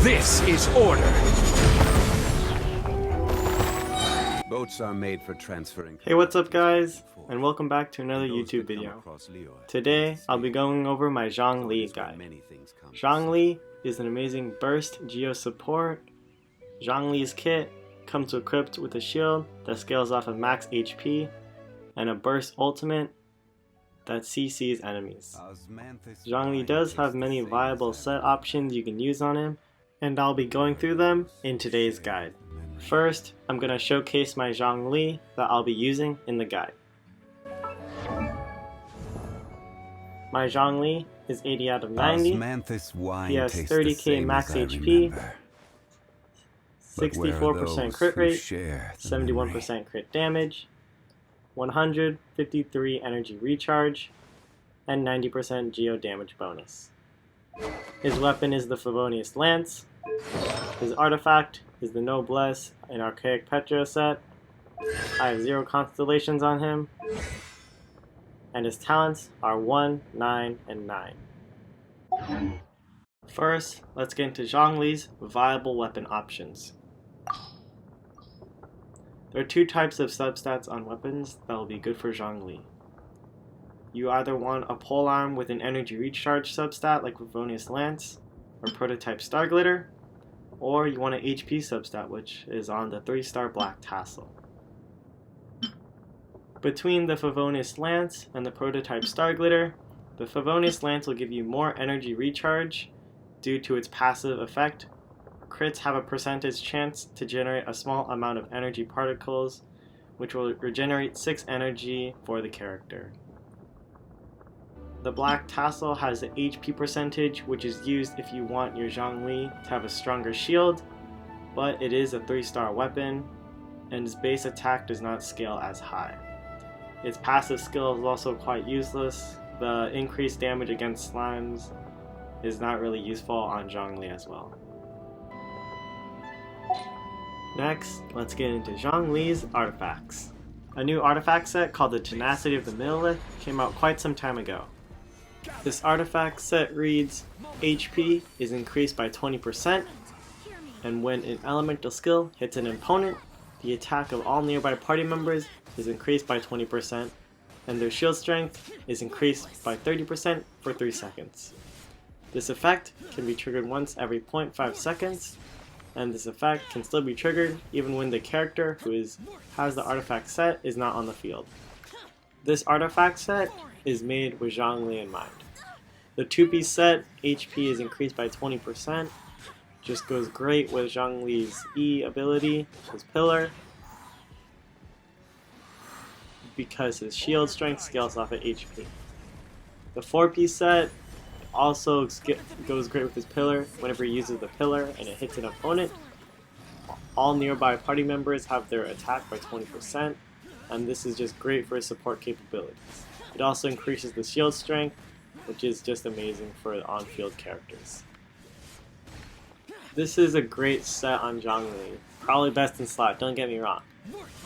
This is order. Boats are made for transferring. Hey, what's up guys, and welcome back to another YouTube video. Today, I'll be going over my Zhong Li guide. Zhong Li is an amazing burst geo support. Zhong Li's kit comes equipped with a shield that scales off of max HP and a burst ultimate that CCs enemies. Zhong Li does have many viable set options you can use on him, and I'll be going through them in today's guide. First, I'm going to showcase my Zhong Li that I'll be using in the guide. My Zhong Li is 80 out of 90, he has 30k max HP, 64% crit rate, 71% crit damage, 153 energy recharge, and 90% geo damage bonus. His weapon is the Favonius Lance. His artifact is the Noblesse and Archaic Petra set. I have 0 Constellations on him. And his talents are 1, 9, and 9. First, let's get into Zhong Li's viable weapon options. There are 2 types of substats on weapons that will be good for Zhong Li. You either want a polearm with an energy recharge substat like Favonius Lance or Prototype Star Glitter, or you want an HP substat which is on the 3-star Black Tassel. Between the Favonius Lance and the Prototype Star Glitter, the Favonius Lance will give you more energy recharge due to its passive effect. Crits have a percentage chance to generate a small amount of energy particles, which will regenerate 6 energy for the character. The Black Tassel has an HP percentage, which is used if you want your Zhong Li to have a stronger shield, but it is a 3-star weapon, and its base attack does not scale as high. Its passive skill is also quite useless. The increased damage against slimes is not really useful on Zhong Li as well. Next, let's get into Zhong Li's artifacts. A new artifact set called the Tenacity of the Millilith came out quite some time ago. This artifact set reads, HP is increased by 20%, and when an elemental skill hits an opponent, the attack of all nearby party members is increased by 20%, and their shield strength is increased by 30% for 3 seconds. This effect can be triggered once every 0.5 seconds, and this effect can still be triggered even when the character who has the artifact set is not on the field. This artifact set is made with Zhong Li in mind. The 2-piece set, HP is increased by 20%, just goes great with Zhong Li's E ability, his pillar, because his shield strength scales off at HP. The 4-piece set also goes great with his pillar. Whenever he uses the pillar and it hits an opponent, all nearby party members have their attack by 20%, and this is just great for his support capabilities. It also increases the shield strength, which is just amazing for on-field characters. This is a great set on Zhong Li, probably best in slot, don't get me wrong,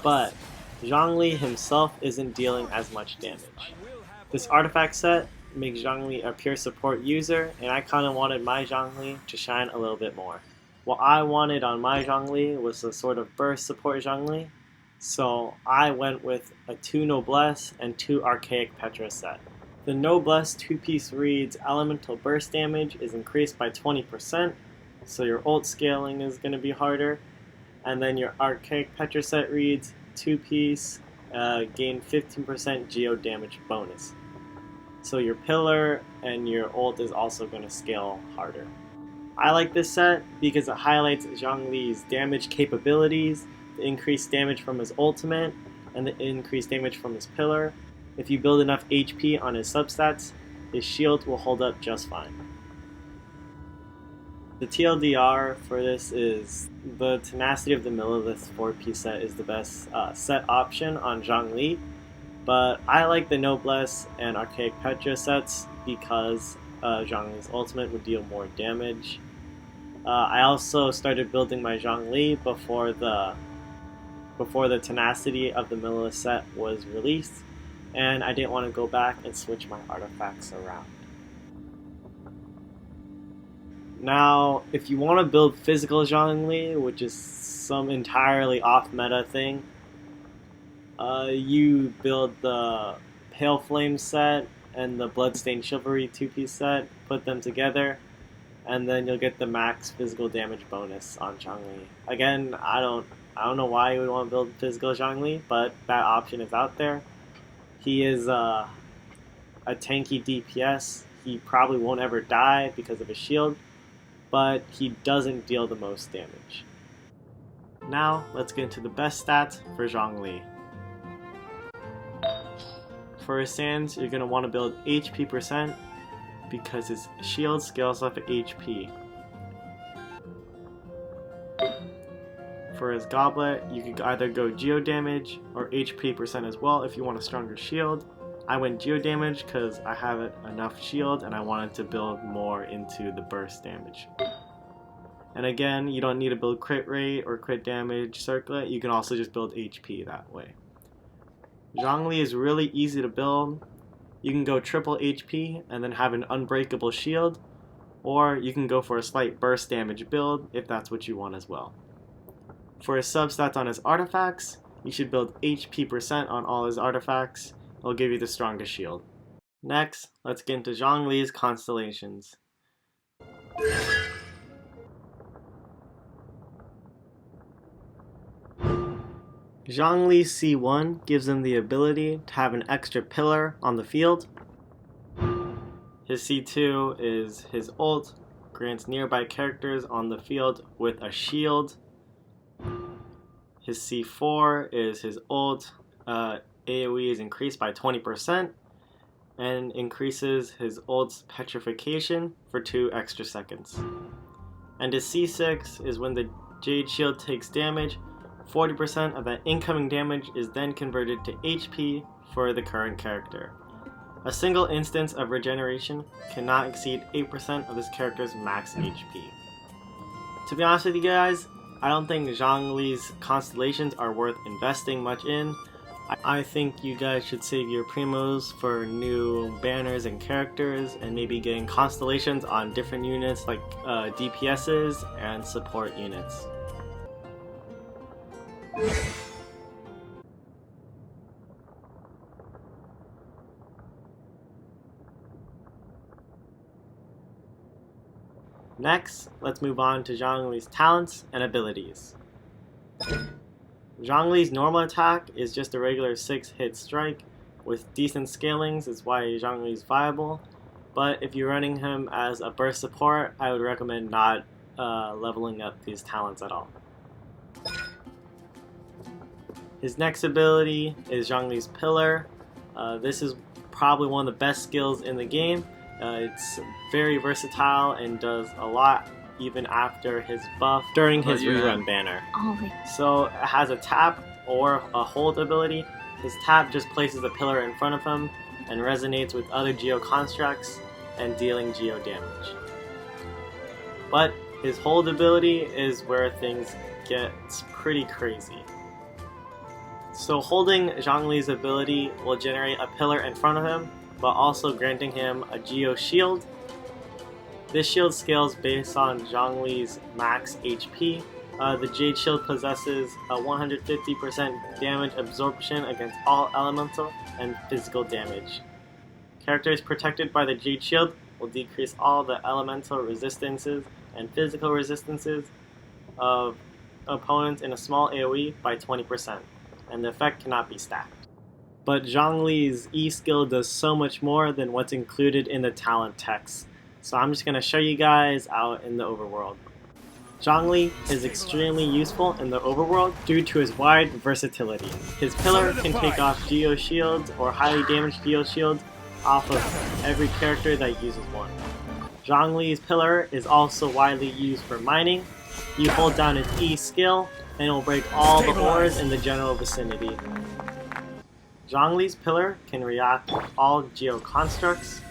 but Zhong Li himself isn't dealing as much damage. This artifact set makes Zhong Li a pure support user, and I kinda wanted my Zhong Li to shine a little bit more. What I wanted on my Zhong Li was a sort of burst support Zhong Li, so I went with a 2 Noblesse and 2 Archaic Petra set. The Noblesse 2-piece reads elemental burst damage is increased by 20%, so your ult scaling is going to be harder, and then your Archaic Petra set reads 2-piece gain 15% geo damage bonus. So your pillar and your ult is also going to scale harder. I like this set because it highlights Zhong Li's damage capabilities, the increased damage from his ultimate, and the increased damage from his pillar. If you build enough HP on his substats, his shield will hold up just fine. The TLDR for this is the Tenacity of the Millilith 4-piece set is the best set option on Zhong Li, but I like the Noblesse and Archaic Petra sets because Zhong Li's ultimate would deal more damage. I also started building my Zhong Li before the Tenacity of the Millilith set was released, and I didn't want to go back and switch my artifacts around. Now, if you want to build physical ZhongLi, which is some entirely off-meta thing, you build the Pale Flame set and the Bloodstained Chivalry 2-piece set, put them together, and then you'll get the max physical damage bonus on ZhongLi. Again, I don't know why you would want to build physical ZhongLi, but that option is out there. He is a tanky DPS. He probably won't ever die because of his shield, but he doesn't deal the most damage. Now, let's get into the best stats for Zhong Li. For his sands, you're going to want to build HP percent because his shield scales off of HP. For his Goblet, you could either go Geo damage or HP percent as well if you want a stronger shield. I went Geo damage because I have enough shield and I wanted to build more into the burst damage. And again, you don't need to build crit rate or crit damage Circlet, you can also just build HP that way. Zhong Li is really easy to build. You can go triple HP and then have an unbreakable shield, or you can go for a slight burst damage build if that's what you want as well. For his substats on his artifacts, you should build HP percent on all his artifacts. It'll give you the strongest shield. Next, let's get into Zhong Li's Constellations. Zhong Li's C1 gives him the ability to have an extra pillar on the field. His C2 is his ult, grants nearby characters on the field with a shield. His C4 is his ult, AoE is increased by 20% and increases his ult's petrification for 2 extra seconds. And his C6 is when the Jade Shield takes damage, 40% of that incoming damage is then converted to HP for the current character. A single instance of regeneration cannot exceed 8% of this character's max HP. To be honest with you guys, I don't think Zhong Li's Constellations are worth investing much in. I think you guys should save your primos for new banners and characters and maybe getting Constellations on different units like DPSs and support units. Next, let's move on to Zhong Li's talents and abilities. Zhong Li's normal attack is just a regular 6-hit strike. With decent scalings is why Zhong Li is viable, but if you're running him as a burst support, I would recommend not leveling up these talents at all. His next ability is Zhong Li's Pillar. This is probably one of the best skills in the game. It's very versatile and does a lot even after his buff during his rerun banner. So it has a tap or a hold ability. His tap just places a pillar in front of him and resonates with other Geo constructs and dealing Geo damage. But his hold ability is where things get pretty crazy. So holding Zhong Li's ability will generate a pillar in front of him, but also granting him a Geo shield. This shield scales based on Zhong Li's max HP. The Jade Shield possesses a 150% damage absorption against all elemental and physical damage. Characters protected by the Jade Shield will decrease all the elemental resistances and physical resistances of opponents in a small AoE by 20%, and the effect cannot be stacked. But Zhong Li's E skill does so much more than what's included in the talent text, so I'm just going to show you guys out in the overworld. Zhong Li is extremely useful in the overworld due to his wide versatility. His pillar can take off Geo shields or highly damaged Geo shields off of every character that uses one. Zhong Li's pillar is also widely used for mining. You hold down his E skill and it will break all the ores in the general vicinity. Zhong Li's pillar can react with all Geo constructs.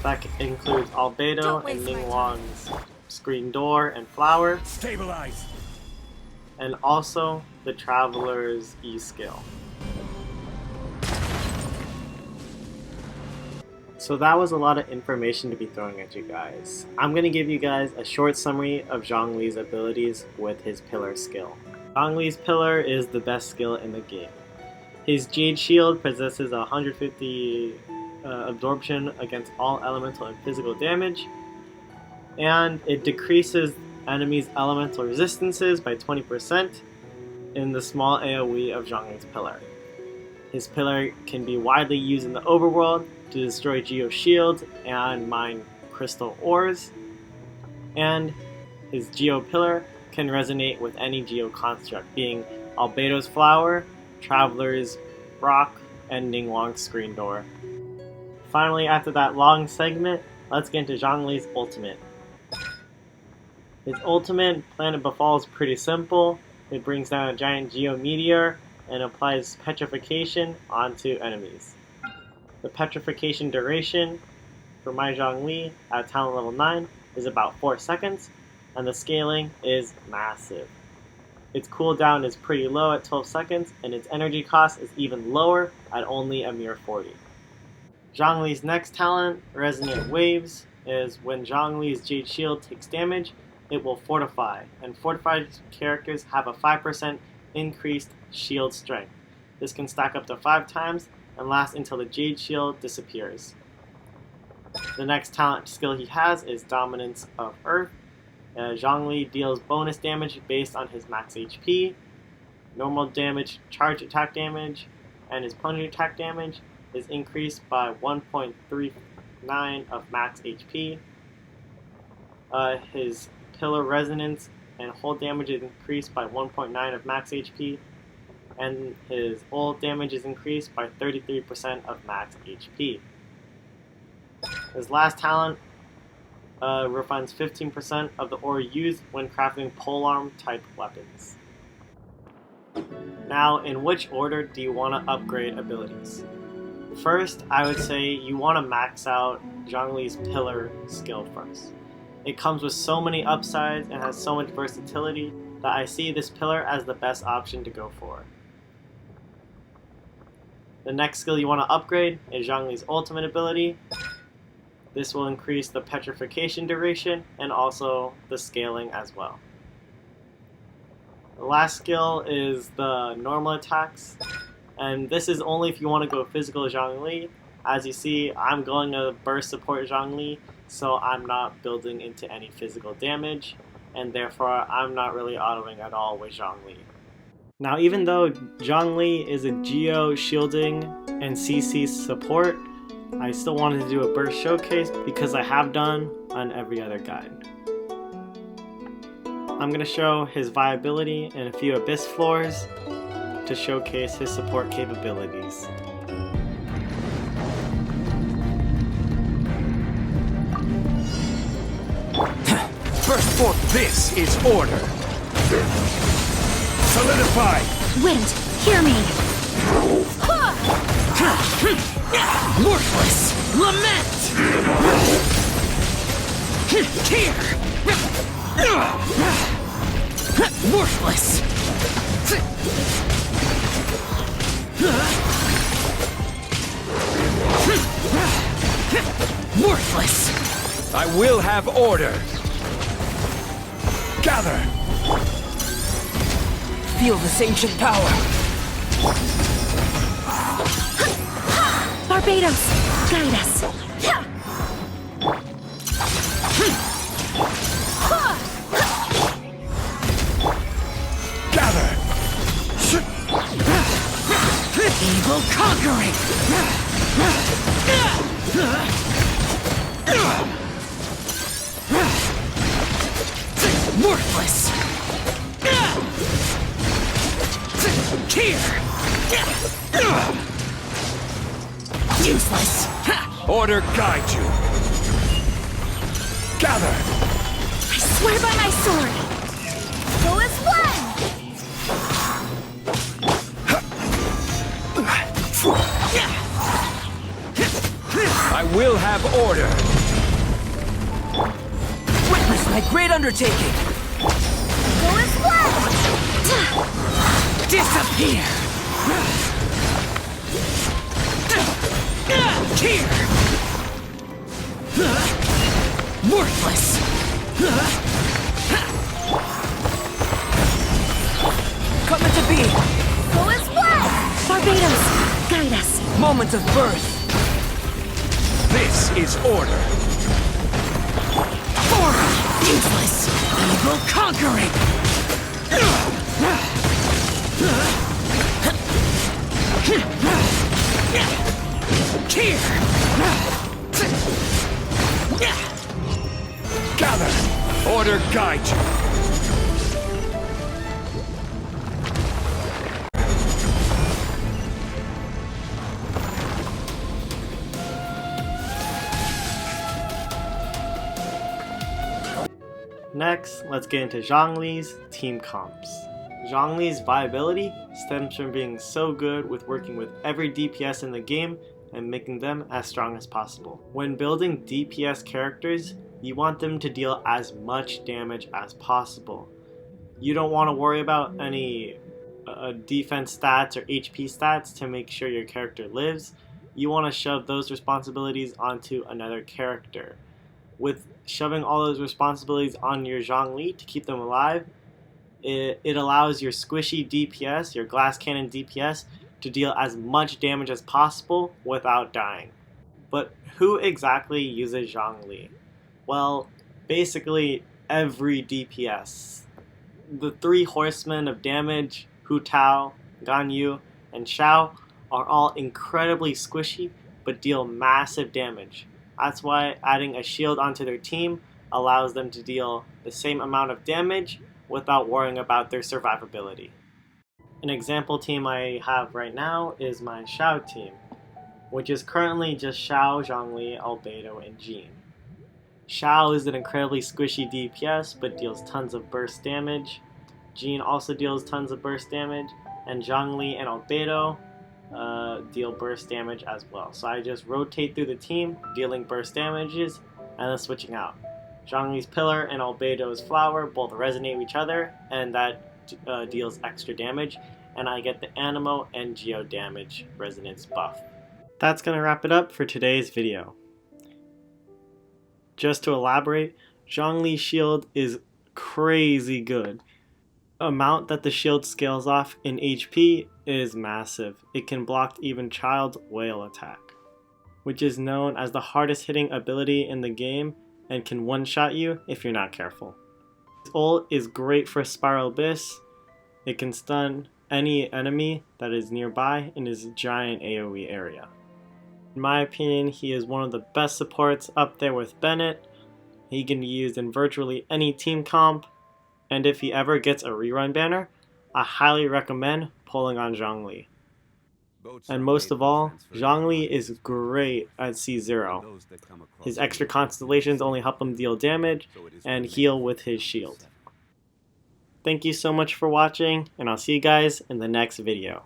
That includes Albedo and Ningguang's Screen Door and Flower. Stabilize. And also the Traveler's E skill. So that was a lot of information to be throwing at you guys. I'm going to give you guys a short summary of Zhong Li's abilities with his pillar skill. Zhong Li's pillar is the best skill in the game. His Jade Shield possesses 150 absorption against all elemental and physical damage, and it decreases enemies' elemental resistances by 20% in the small AoE of Zhong Li's pillar. His pillar can be widely used in the overworld to destroy Geo shields and mine crystal ores, and his Geo pillar can resonate with any Geo construct, being Albedo's Flower, Traveler's Rock, and Ninglong's Screen Door. Finally, after that long segment, let's get into Zhong Li's ultimate. His ultimate, Planet Befall, is pretty simple. It brings down a giant Geo Meteor and applies petrification onto enemies. The petrification duration for my Zhong Li at talent level 9 is about 4 seconds, and the scaling is massive. Its cooldown is pretty low at 12 seconds, and its energy cost is even lower at only a mere 40. Zhong Li's next talent, Resonant Waves, is when Zhong Li's Jade Shield takes damage, it will fortify, and fortified characters have a 5% increased shield strength. This can stack up to 5 times and last until the Jade Shield disappears. The next talent skill he has is Dominance of Earth. Zhong Li deals bonus damage based on his max HP, normal damage, charge attack damage, and his plunging attack damage is increased by 1.39 of max HP. His Pillar Resonance and hold damage is increased by 1.9 of max HP, and his ult damage is increased by 33% of max HP. His last talent refines 15% of the ore used when crafting polearm type weapons. Now, in which order do you want to upgrade abilities? First, I would say you want to max out Zhong Li's pillar skill first. It comes with so many upsides and has so much versatility that I see this pillar as the best option to go for. The next skill you want to upgrade is Zhong Li's ultimate ability. This will increase the petrification duration and also the scaling as well. The last skill is the normal attacks, and this is only if you want to go physical Zhong Li. As you see, I'm going to burst support Zhong Li, so I'm not building into any physical damage, and therefore I'm not really autoing at all with Zhong Li. Now, even though Zhong Li is a Geo shielding and CC support, I still wanted to do a burst showcase because I have done on every other guide. I'm going to show his viability and a few abyss floors to showcase his support capabilities. First forth, this is order. Solidify! Wind, hear me! Worthless! Lament! Here! Worthless! Worthless! I will have order! Gather! Feel this ancient power! Barbados, guide us! Gather! Evil conquering! Worthless! Here! Useless! Order guide you! Gather! I swear by my sword! Go as one! I will have order! Witness my great undertaking! Go as one! Disappear! Here! Worthless! Coming to be! Go as one! Barbados, guide us. Moment of birth! This is order! Order! Useless! Evil conquering! Here! Gather! Order guide you! Next, let's get into Zhong Li's team comps. Zhong Li's viability stems from being so good with working with every DPS in the game and making them as strong as possible. When building DPS characters, you want them to deal as much damage as possible. You don't want to worry about any defense stats or HP stats to make sure your character lives. You want to shove those responsibilities onto another character. With shoving all those responsibilities on your Zhong Li to keep them alive, it allows your squishy DPS, your glass cannon DPS, to deal as much damage as possible without dying. But who exactly uses Zhong Li? Well, basically every DPS. The three horsemen of damage, Hu Tao, Gan Yu, and Xiao, are all incredibly squishy but deal massive damage. That's why adding a shield onto their team allows them to deal the same amount of damage without worrying about their survivability. An example team I have right now is my Xiao team, which is currently just Xiao, Zhongli, Albedo, and Jean. Xiao is an incredibly squishy DPS but deals tons of burst damage. Jean also deals tons of burst damage, and Zhongli and Albedo deal burst damage as well. So I just rotate through the team, dealing burst damages, and then switching out. Zhongli's Pillar and Albedo's Flower both resonate with each other, and that deals extra damage, and I get the Animo and Geo damage resonance buff. That's going to wrap it up for today's video. Just to elaborate, Zhong Li's shield is crazy good. Amount that the shield scales off in HP is massive. It can block even Child Whale attack, which is known as the hardest hitting ability in the game and can one-shot you if you're not careful. His ult is great for Spiral Abyss. It can stun any enemy that is nearby in his giant AoE area. In my opinion, he is one of the best supports, up there with Bennett. He can be used in virtually any team comp, and if he ever gets a rerun banner, I highly recommend pulling on Zhong Li. And most of all, Zhong Li is great at C0. His extra constellations only help him deal damage and heal with his shield. Thank you so much for watching, and I'll see you guys in the next video.